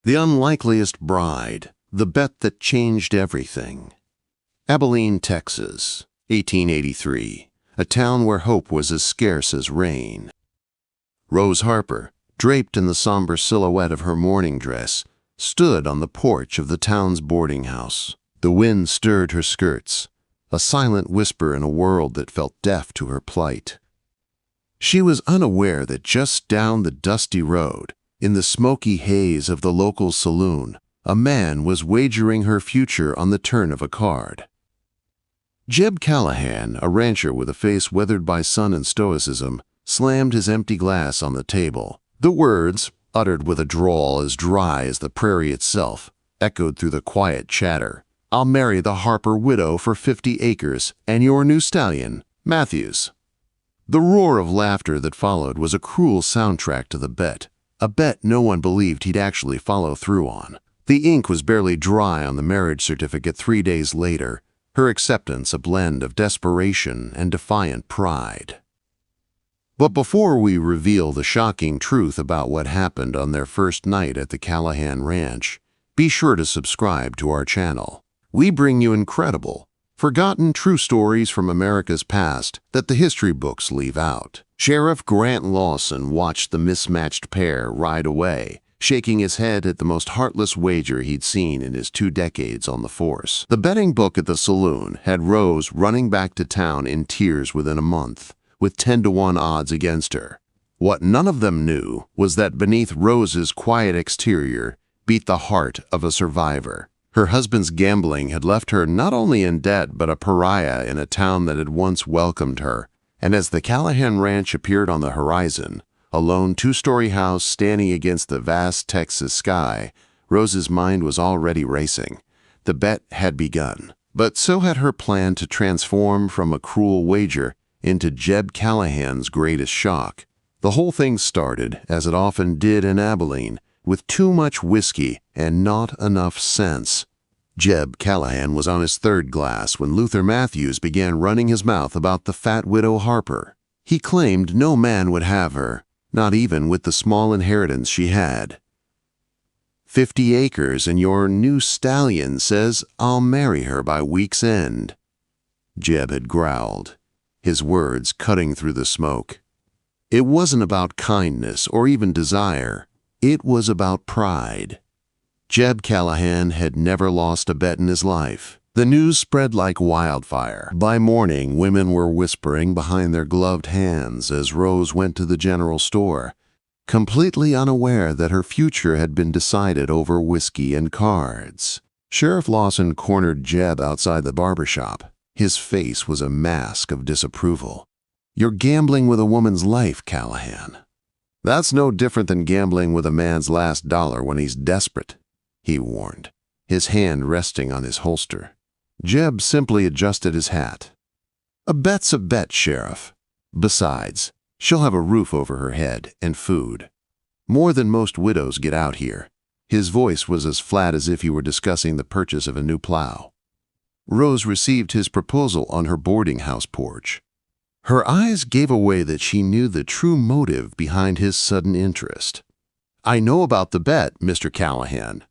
The Unlikeliest Bride, the Bet That Changed Everything. Abilene, Texas, 1883, a town where hope was as scarce as rain. Rose Harper, draped in the somber silhouette of her mourning dress, stood on the porch of the town's boarding house. The wind stirred her skirts, a silent whisper in a world that felt deaf to her plight. She was unaware that just down the dusty road, in the smoky haze of the local saloon, a man was wagering her future on the turn of a card. Jeb Callahan, a rancher with a face weathered by sun and stoicism, slammed his empty glass on the table. The words, uttered with a drawl as dry as the prairie itself, echoed through the quiet chatter. "I'll marry the Harper widow for 50 acres and your new stallion, Matthews." The roar of laughter that followed was a cruel soundtrack to the bet, a bet no one believed he'd actually follow through on. The ink was barely dry on the marriage certificate 3 days later, her acceptance a blend of desperation and defiant pride. But before we reveal the shocking truth about what happened on their first night at the Callahan Ranch, be sure to subscribe to our channel. We bring you incredible, forgotten true stories from America's past that the history books leave out. Sheriff Grant Lawson watched the mismatched pair ride away, shaking his head at the most heartless wager he'd seen in his 2 decades on the force. The betting book at the saloon had Rose running back to town in tears within a month, with 10-to-1 odds against her. What none of them knew was that beneath Rose's quiet exterior beat the heart of a survivor. Her husband's gambling had left her not only in debt but a pariah in a town that had once welcomed her. And as the Callahan Ranch appeared on the horizon, a lone 2-story house standing against the vast Texas sky, Rose's mind was already racing. The bet had begun, but so had her plan to transform from a cruel wager into Jeb Callahan's greatest shock. The whole thing started, as it often did in Abilene, with too much whiskey and not enough sense. Jeb Callahan was on his 3rd glass when Luther Matthews began running his mouth about the fat widow Harper. He claimed no man would have her, not even with the small inheritance she had. 50 acres and your new stallion says I'll marry her by week's end. Jeb had growled, his words cutting through the smoke. It wasn't about kindness or even desire. It was about pride. Jeb Callahan had never lost a bet in his life. The news spread like wildfire. By morning, women were whispering behind their gloved hands as Rose went to the general store, completely unaware that her future had been decided over whiskey and cards. Sheriff Lawson cornered Jeb outside the barbershop. His face was a mask of disapproval. "You're gambling with a woman's life, Callahan. That's no different than gambling with a man's last dollar when he's desperate," he warned, his hand resting on his holster. Jeb simply adjusted his hat. "A bet's a bet, Sheriff. Besides, she'll have a roof over her head and food. More than most widows get out here." His voice was as flat as if he were discussing the purchase of a new plow. Rose received his proposal on her boarding house porch. Her eyes gave away that she knew the true motive behind his sudden interest. "I know about the bet, Mr. Callahan,"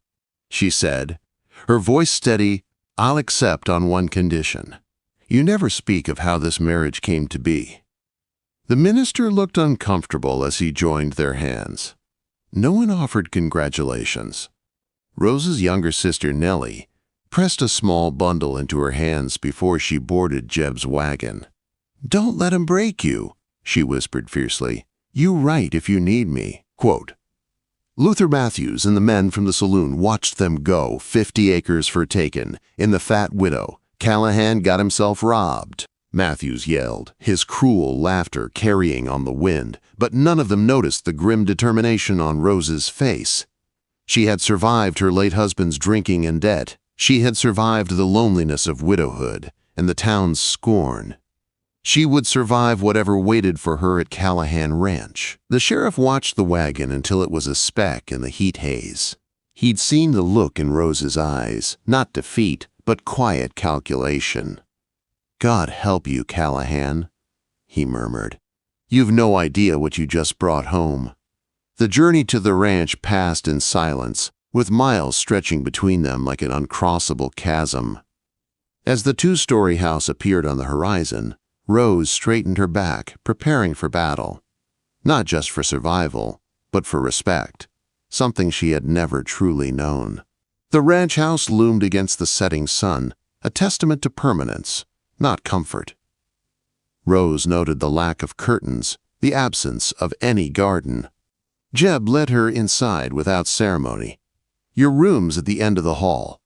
she said, her voice steady. "I'll accept on one condition. You never speak of how this marriage came to be." The minister looked uncomfortable as he joined their hands. No one offered congratulations. Rose's younger sister, Nellie, pressed a small bundle into her hands before she boarded Jeb's wagon. "Don't let him break you," she whispered fiercely. "You write if you need me." Quote, Luther Matthews and the men from the saloon watched them go, 50 acres for taken. In the fat widow, Callahan got himself robbed, Matthews yelled, his cruel laughter carrying on the wind, but none of them noticed the grim determination on Rose's face. She had survived her late husband's drinking and debt. She had survived the loneliness of widowhood and the town's scorn. She would survive whatever waited for her at Callahan Ranch. The sheriff watched the wagon until it was a speck in the heat haze. He'd seen the look in Rose's eyes, not defeat, but quiet calculation. "God help you, Callahan," he murmured. "You've no idea what you just brought home." The journey to the ranch passed in silence, with miles stretching between them like an uncrossable chasm. As the two-story house appeared on the horizon, Rose straightened her back, preparing for battle. Not just for survival, but for respect, something she had never truly known. The ranch house loomed against the setting sun, a testament to permanence, not comfort. Rose noted the lack of curtains, the absence of any garden. Jeb led her inside without ceremony. "Your room's at the end of the hall.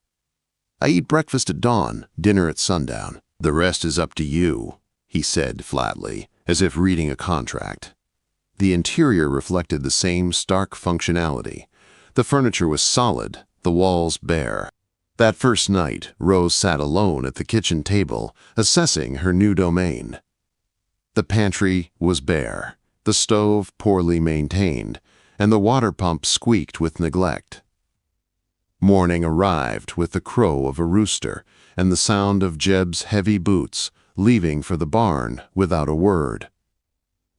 I eat breakfast at dawn, dinner at sundown. The rest is up to you," he said flatly, as if reading a contract. The interior reflected the same stark functionality. The furniture was solid, the walls bare. That first night, Rose sat alone at the kitchen table, assessing her new domain. The pantry was bare, the stove poorly maintained, and the water pump squeaked with neglect. Morning arrived with the crow of a rooster and the sound of Jeb's heavy boots, leaving for the barn without a word.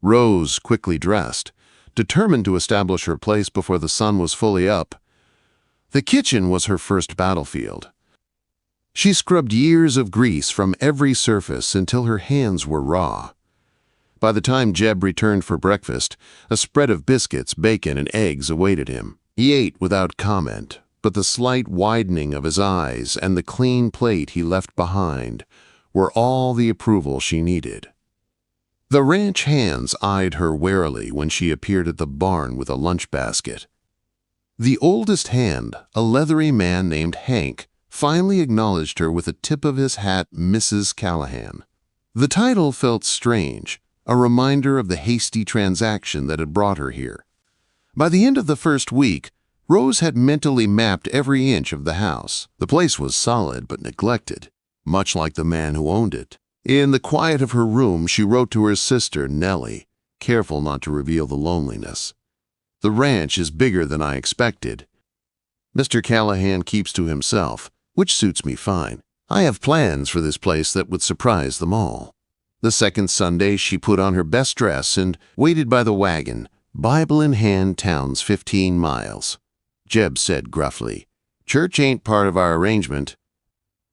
Rose quickly dressed, determined to establish her place before the sun was fully up. The kitchen was her first battlefield. She scrubbed years of grease from every surface until her hands were raw. By the time Jeb returned for breakfast, a spread of biscuits, bacon, and eggs awaited him. He ate without comment, but the slight widening of his eyes and the clean plate he left behind were all the approval she needed. The ranch hands eyed her warily when she appeared at the barn with a lunch basket. The oldest hand, a leathery man named Hank, finally acknowledged her with a tip of his hat, Mrs. Callahan. The title felt strange, a reminder of the hasty transaction that had brought her here. By the end of the first week, Rose had mentally mapped every inch of the house. The place was solid but neglected, much like the man who owned it. In the quiet of her room, she wrote to her sister, Nellie, careful not to reveal the loneliness. "The ranch is bigger than I expected. Mr. Callahan keeps to himself, which suits me fine. I have plans for this place that would surprise them all." The second Sunday, she put on her best dress and waited by the wagon, Bible in hand, town's 15 miles. Jeb said gruffly, "Church ain't part of our arrangement."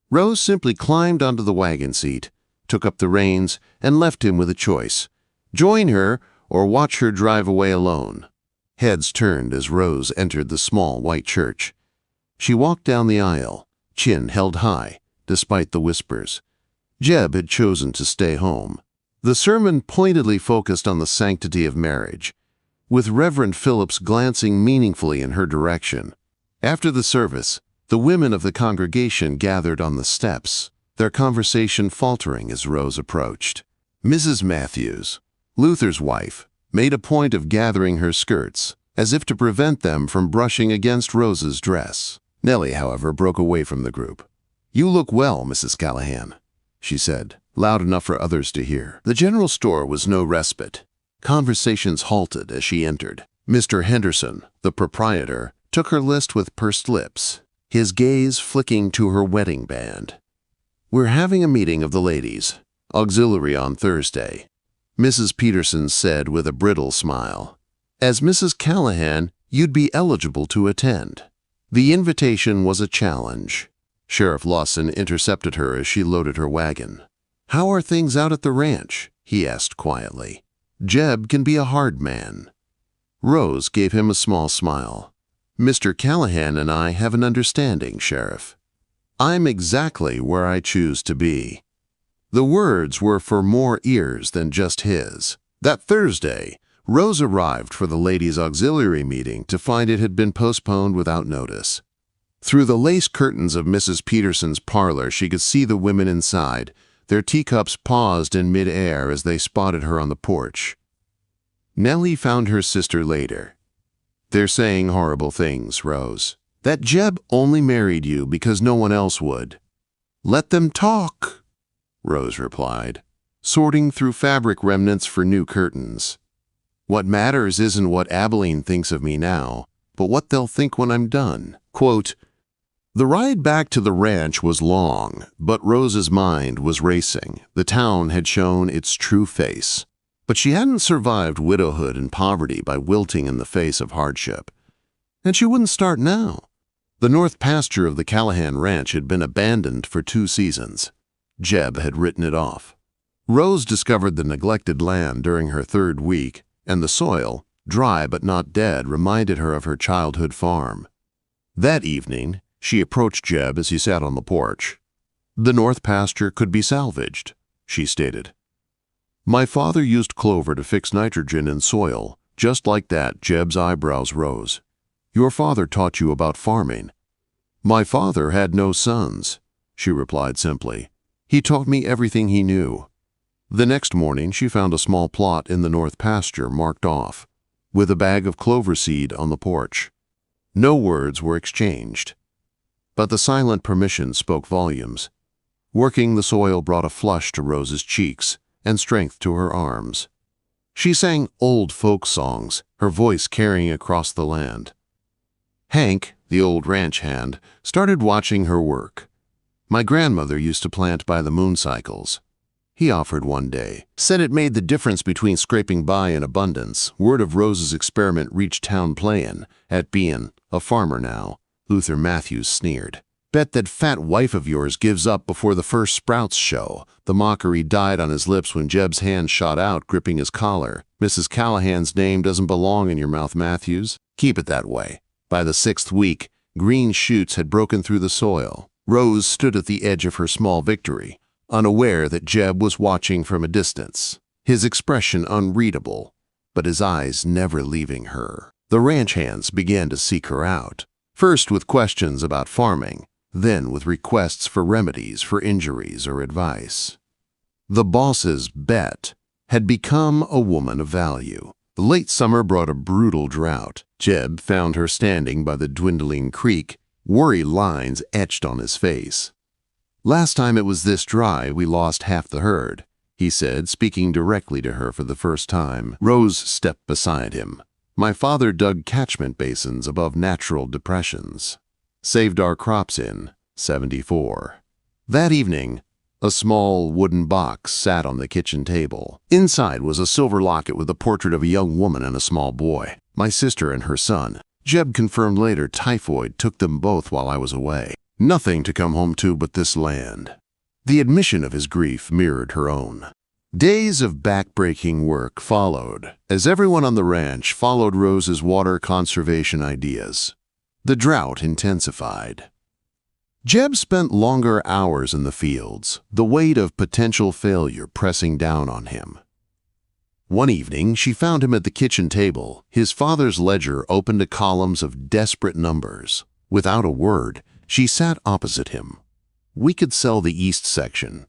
Rose simply climbed onto the wagon seat, took up the reins, and left him with a choice: join her or watch her drive away alone. Heads turned as Rose entered the small white church. She walked down the aisle, chin held high, despite the whispers. Jeb had chosen to stay home. The sermon pointedly focused on the sanctity of marriage, with Reverend Phillips glancing meaningfully in her direction. After the service, the women of the congregation gathered on the steps, their conversation faltering as Rose approached. Mrs. Matthews, Luther's wife, made a point of gathering her skirts, as if to prevent them from brushing against Rose's dress. Nellie, however, broke away from the group. "You look well, Mrs. Callahan," she said, loud enough for others to hear. The general store was no respite. Conversations halted as she entered. Mr. Henderson, the proprietor, took her list with pursed lips, his gaze flicking to her wedding band. "We're having a meeting of the ladies, auxiliary on Thursday," Mrs. Peterson said with a brittle smile. "As Mrs. Callahan, you'd be eligible to attend." The invitation was a challenge. Sheriff Lawson intercepted her as she loaded her wagon. "How are things out at the ranch?" he asked quietly. "Jeb can be a hard man." Rose gave him a small smile. "Mr. Callahan and I have an understanding, Sheriff. I'm exactly where I choose to be." The words were for more ears than just his. That Thursday, Rose arrived for the ladies' auxiliary meeting to find it had been postponed without notice. Through the lace curtains of Mrs. Peterson's parlor, she could see the women inside. Their teacups paused in mid-air as they spotted her on the porch. Nellie found her sister later. "They're saying horrible things, Rose. That Jeb only married you because no one else would." "Let them talk," Rose replied, sorting through fabric remnants for new curtains. "What matters isn't what Abilene thinks of me now, but what they'll think when I'm done." Quote, the ride back to the ranch was long, but Rose's mind was racing. The town had shown its true face. But she hadn't survived widowhood and poverty by wilting in the face of hardship. And she wouldn't start now. The north pasture of the Callahan ranch had been abandoned for 2 seasons. Jeb had written it off. Rose discovered the neglected land during her 3rd week, and the soil, dry but not dead, reminded her of her childhood farm. That evening, she approached Jeb as he sat on the porch. "The north pasture could be salvaged," she stated. "My father used clover to fix nitrogen in soil." Just like that, Jeb's eyebrows rose. "Your father taught you about farming." "My father had no sons," she replied simply. "He taught me everything he knew." The next morning, she found a small plot in the north pasture marked off, with a bag of clover seed on the porch. No words were exchanged, but the silent permission spoke volumes. Working the soil brought a flush to Rose's cheeks and strength to her arms. She sang old folk songs, her voice carrying across the land. Hank, the old ranch hand, started watching her work. "My grandmother used to plant by the moon cycles," he offered one day. Said it made the difference between scraping by and abundance. Word of Rose's experiment reached town playin'. At bein' a farmer now, Luther Matthews sneered. "Bet that fat wife of yours gives up before the first sprouts show." The mockery died on his lips when Jeb's hand shot out, gripping his collar. "Mrs. Callahan's name doesn't belong in your mouth, Matthews. Keep it that way." By the 6th week, green shoots had broken through the soil. Rose stood at the edge of her small victory, unaware that Jeb was watching from a distance, his expression unreadable, but his eyes never leaving her. The ranch hands began to seek her out, first with questions about farming, then with requests for remedies for injuries or advice. The boss's Bet had become a woman of value. The late summer brought a brutal drought. Jeb found her standing by the dwindling creek, worry lines etched on his face. "Last time it was this dry, we lost half the herd," he said, speaking directly to her for the first time. Rose stepped beside him. "My father dug catchment basins above natural depressions. Saved our crops in '74. That evening, a small wooden box sat on the kitchen table. Inside was a silver locket with a portrait of a young woman and a small boy. "My sister and her son." Jeb confirmed later typhoid took them both while I was away. "Nothing to come home to but this land." The admission of his grief mirrored her own. Days of back-breaking work followed, as everyone on the ranch followed Rose's water conservation ideas. The drought intensified. Jeb spent longer hours in the fields, the weight of potential failure pressing down on him. One evening, she found him at the kitchen table, his father's ledger open to columns of desperate numbers. Without a word, she sat opposite him. "We could sell the east section."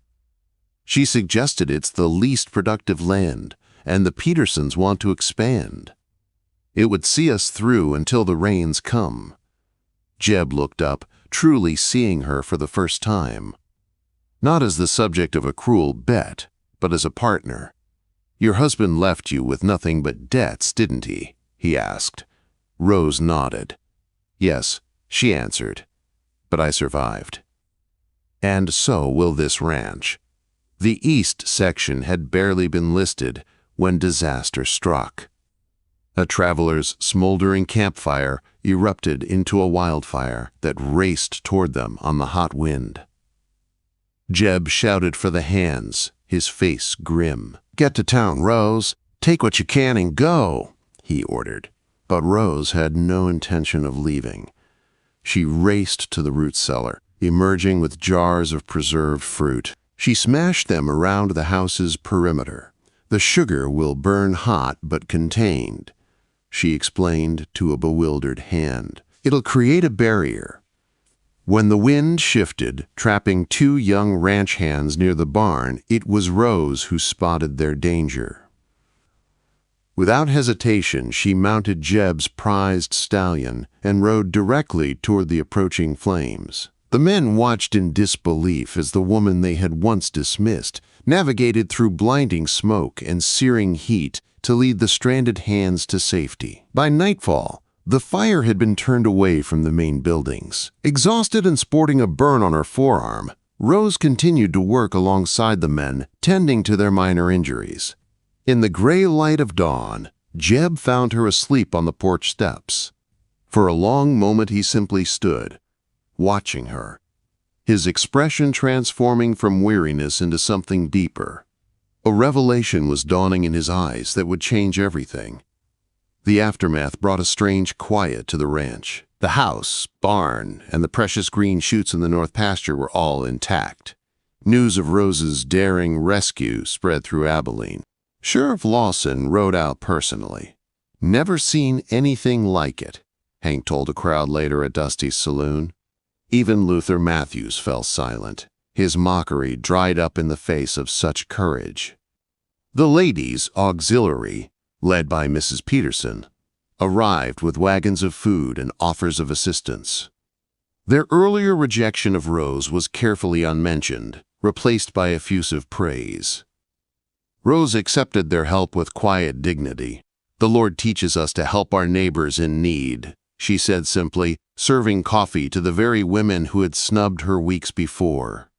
She suggested it's the least productive land, and the Petersons want to expand. "It would see us through until the rains come." Jeb looked up, truly seeing her for the first time. Not as the subject of a cruel bet, but as a partner. "Your husband left you with nothing but debts, didn't he?" he asked. Rose nodded. "Yes," she answered, "but I survived. And so will this ranch." The east section had barely been listed when disaster struck. A traveler's smoldering campfire erupted into a wildfire that raced toward them on the hot wind. Jeb shouted for the hands, his face grim. "Get to town, Rose. Take what you can and go," he ordered. But Rose had no intention of leaving. She raced to the root cellar, emerging with jars of preserved fruit. She smashed them around the house's perimeter. "The sugar will burn hot but contained," she explained to a bewildered hand. "It'll create a barrier." When the wind shifted, trapping 2 young ranch hands near the barn, it was Rose who spotted their danger. Without hesitation, she mounted Jeb's prized stallion and rode directly toward the approaching flames. The men watched in disbelief as the woman they had once dismissed navigated through blinding smoke and searing heat to lead the stranded hands to safety. By nightfall, the fire had been turned away from the main buildings. Exhausted and sporting a burn on her forearm, Rose continued to work alongside the men, tending to their minor injuries. In the gray light of dawn, Jeb found her asleep on the porch steps. For a long moment he simply stood, watching her, his expression transforming from weariness into something deeper. A revelation was dawning in his eyes that would change everything. The aftermath brought a strange quiet to the ranch. The house, barn, and the precious green shoots in the north pasture were all intact. News of Rose's daring rescue spread through Abilene. Sheriff Lawson rode out personally. "Never seen anything like it," Hank told a crowd later at Dusty's saloon. Even Luther Matthews fell silent. His mockery dried up in the face of such courage. The ladies' auxiliary, led by Mrs. Peterson, arrived with wagons of food and offers of assistance. Their earlier rejection of Rose was carefully unmentioned, replaced by effusive praise. Rose accepted their help with quiet dignity. "The Lord teaches us to help our neighbors in need," she said simply, serving coffee to the very women who had snubbed her weeks before.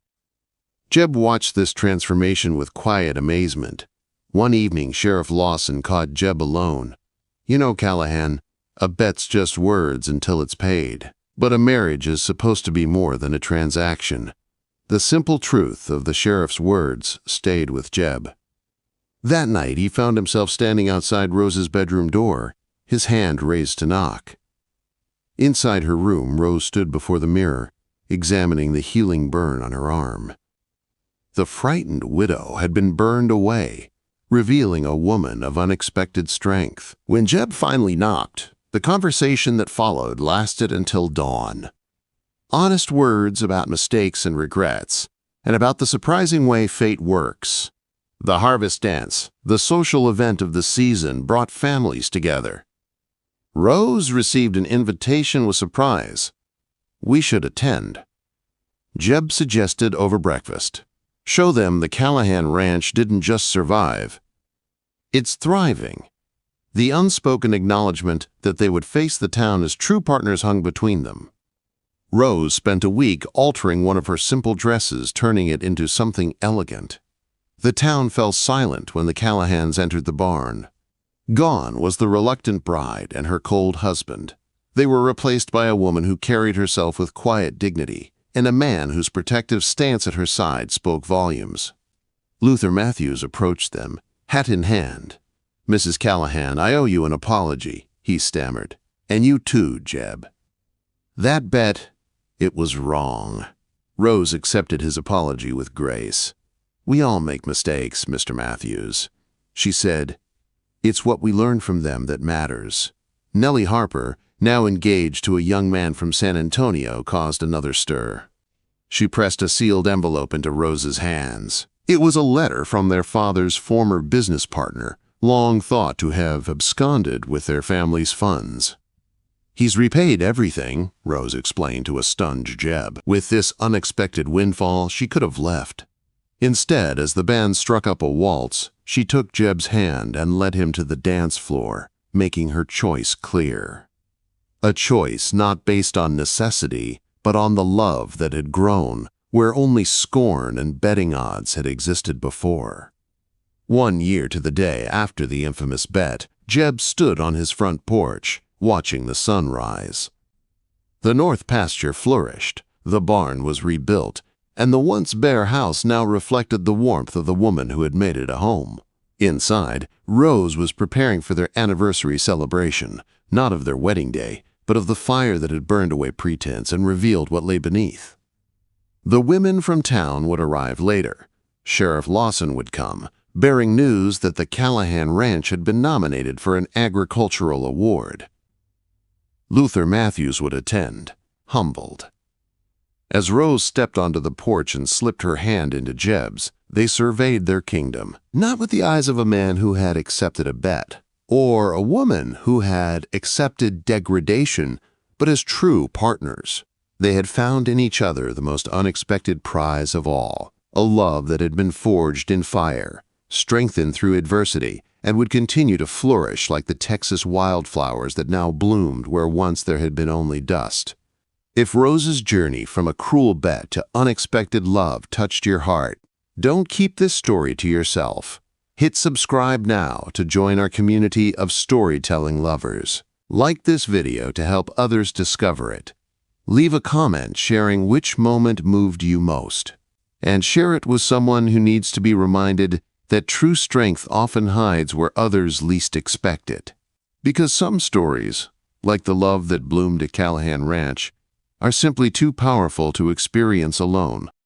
Jeb watched this transformation with quiet amazement. One evening, Sheriff Lawson caught Jeb alone. "You know, Callahan, a bet's just words until it's paid. But a marriage is supposed to be more than a transaction." The simple truth of the sheriff's words stayed with Jeb. That night, he found himself standing outside Rose's bedroom door, his hand raised to knock. Inside her room, Rose stood before the mirror, examining the healing burn on her arm. The frightened widow had been burned away, revealing a woman of unexpected strength. When Jeb finally knocked, the conversation that followed lasted until dawn. Honest words about mistakes and regrets, and about the surprising way fate works. The harvest dance, the social event of the season, brought families together. Rose received an invitation with surprise. "We should attend." Jeb suggested over breakfast. Show them the Callahan Ranch didn't just survive. It's thriving. The unspoken acknowledgement that they would face the town as true partners hung between them. Rose spent a week altering one of her simple dresses, turning it into something elegant. The town fell silent when the Callahans entered the barn. Gone was the reluctant bride and her cold husband. They were replaced by a woman who carried herself with quiet dignity, and a man whose protective stance at her side spoke volumes. Luther Matthews approached them, hat in hand. "Mrs. Callahan, I owe you an apology," he stammered. "And you too, Jeb." "That bet, it was wrong." Rose accepted his apology with grace. "We all make mistakes, Mr. Matthews," she said. "It's what we learn from them that matters." Nellie Harper, now engaged to a young man from San Antonio, caused another stir. She pressed a sealed envelope into Rose's hands. It was a letter from their father's former business partner, long thought to have absconded with their family's funds. "He's repaid everything," Rose explained to a stunned Jeb. With this unexpected windfall, she could have left. Instead, as the band struck up a waltz, she took Jeb's hand and led him to the dance floor, making her choice clear. A choice not based on necessity, but on the love that had grown, where only scorn and betting odds had existed before. 1 year to the day after the infamous bet, Jeb stood on his front porch, watching the sun rise. The north pasture flourished, the barn was rebuilt, and the once bare house now reflected the warmth of the woman who had made it a home. Inside, Rose was preparing for their anniversary celebration, not of their wedding day, but of the fire that had burned away pretense and revealed what lay beneath. The women from town would arrive later. Sheriff Lawson would come, bearing news that the Callahan Ranch had been nominated for an agricultural award. Luther Matthews would attend, humbled. As Rose stepped onto the porch and slipped her hand into Jeb's, they surveyed their kingdom, not with the eyes of a man who had accepted a bet, or a woman who had accepted degradation, but as true partners. They had found in each other the most unexpected prize of all, a love that had been forged in fire, strengthened through adversity, and would continue to flourish like the Texas wildflowers that now bloomed where once there had been only dust. If Rose's journey from a cruel bet to unexpected love touched your heart, don't keep this story to yourself. Hit subscribe now to join our community of storytelling lovers. Like this video to help others discover it. Leave a comment sharing which moment moved you most. And share it with someone who needs to be reminded that true strength often hides where others least expect it. Because some stories, like the love that bloomed at Callahan Ranch, are simply too powerful to experience alone.